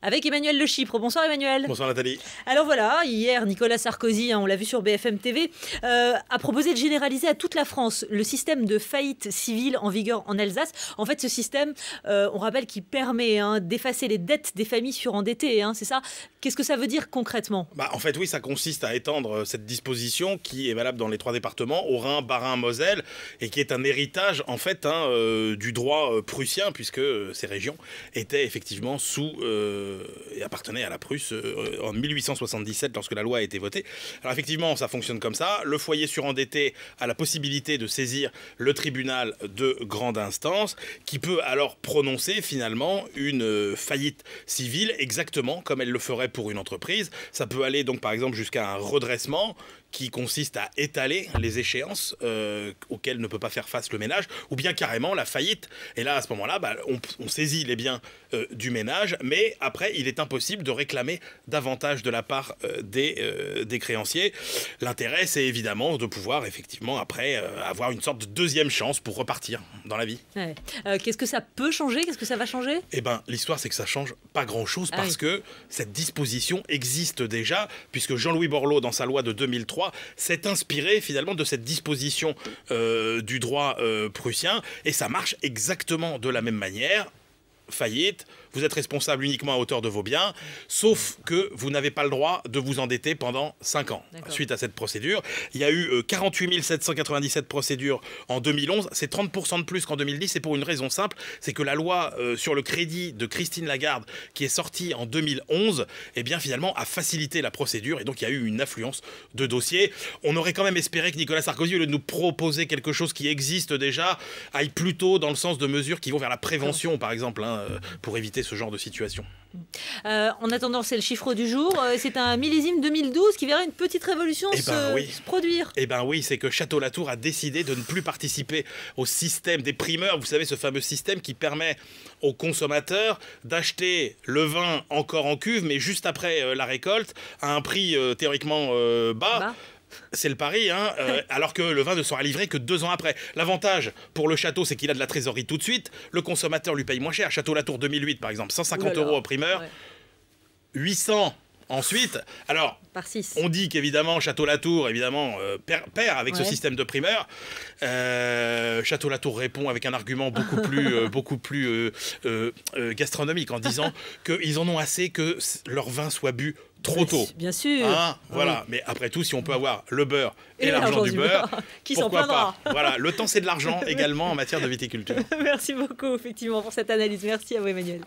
Avec Emmanuel Le Chypre. Bonsoir Emmanuel. Bonsoir Nathalie. Alors voilà, hier Nicolas Sarkozy, on l'a vu sur BFM TV, a proposé de généraliser à toute la France le système de faillite civile en vigueur en Alsace. En fait, ce système, on rappelle qu'il permet d'effacer les dettes des familles surendettées, c'est ça? Qu'est-ce que ça veut dire concrètement? En fait, oui, ça consiste à étendre cette disposition qui est valable dans les 3 départements, Haut Rhin, Bas-Rhin, Moselle, et qui est un héritage en fait du droit prussien, puisque ces régions étaient effectivement et appartenaient à la Prusse en 1877 lorsque la loi a été votée. Alors effectivement, ça fonctionne comme ça. Le foyer surendetté a la possibilité de saisir le tribunal de grande instance, qui peut alors prononcer finalement une faillite civile exactement comme elle le ferait pour une entreprise. Ça peut aller donc par exemple jusqu'à un redressement qui consiste à étaler les échéances auxquelles ne peut pas faire face le ménage, ou bien carrément la faillite. Et là, à ce moment-là, on saisit les biens du ménage, mais après, il est impossible de réclamer davantage de la part des créanciers. L'intérêt, c'est évidemment de pouvoir, effectivement, après, avoir une sorte de deuxième chance pour repartir dans la vie. Ouais. Qu'est-ce que ça peut changer? Qu'est-ce que ça va changer? Eh bien, l'histoire, c'est que ça change pas grand-chose parce que cette disposition existe déjà, puisque Jean-Louis Borloo, dans sa loi de 2003, s'est inspiré finalement de cette disposition du droit prussien, et ça marche exactement de la même manière. Faillite, vous êtes responsable uniquement à hauteur de vos biens, sauf que vous n'avez pas le droit de vous endetter pendant 5 ans. Suite à cette procédure, il y a eu 48 797 procédures en 2011, c'est 30% de plus qu'en 2010, et pour une raison simple, c'est que la loi sur le crédit de Christine Lagarde, qui est sortie en 2011, eh bien finalement a facilité la procédure, et donc il y a eu une affluence de dossiers. On aurait quand même espéré que Nicolas Sarkozy, au lieu de nous proposer quelque chose qui existe déjà, aille plutôt dans le sens de mesures qui vont vers la prévention, par exemple, pour éviter ce genre de situation. En attendant, c'est le chiffre du jour. C'est un millésime 2012 qui verra une petite révolution se produire. Eh bien oui, c'est que Château-Latour a décidé de ne plus participer au système des primeurs. Vous savez, ce fameux système qui permet aux consommateurs d'acheter le vin encore en cuve, mais juste après la récolte, à un prix théoriquement bas. C'est le pari, alors que le vin ne sera livré que 2 ans après. L'avantage pour le château, c'est qu'il a de la trésorerie tout de suite. Le consommateur lui paye moins cher. Château-Latour 2008, par exemple, 150 € au primeur, 800 ensuite. Alors, par 6. On dit qu'évidemment, Château-Latour perd avec ce système de primeur. Château-Latour répond avec un argument beaucoup plus gastronomique en disant qu'ils en ont assez que leur vin soit bu trop tôt. Bien sûr. Voilà. Mais après tout, si on peut avoir le beurre et l'argent du beurre, pourquoi pas? Voilà. Le temps, c'est de l'argent également en matière de viticulture. Merci beaucoup, effectivement, pour cette analyse. Merci à vous, Emmanuel.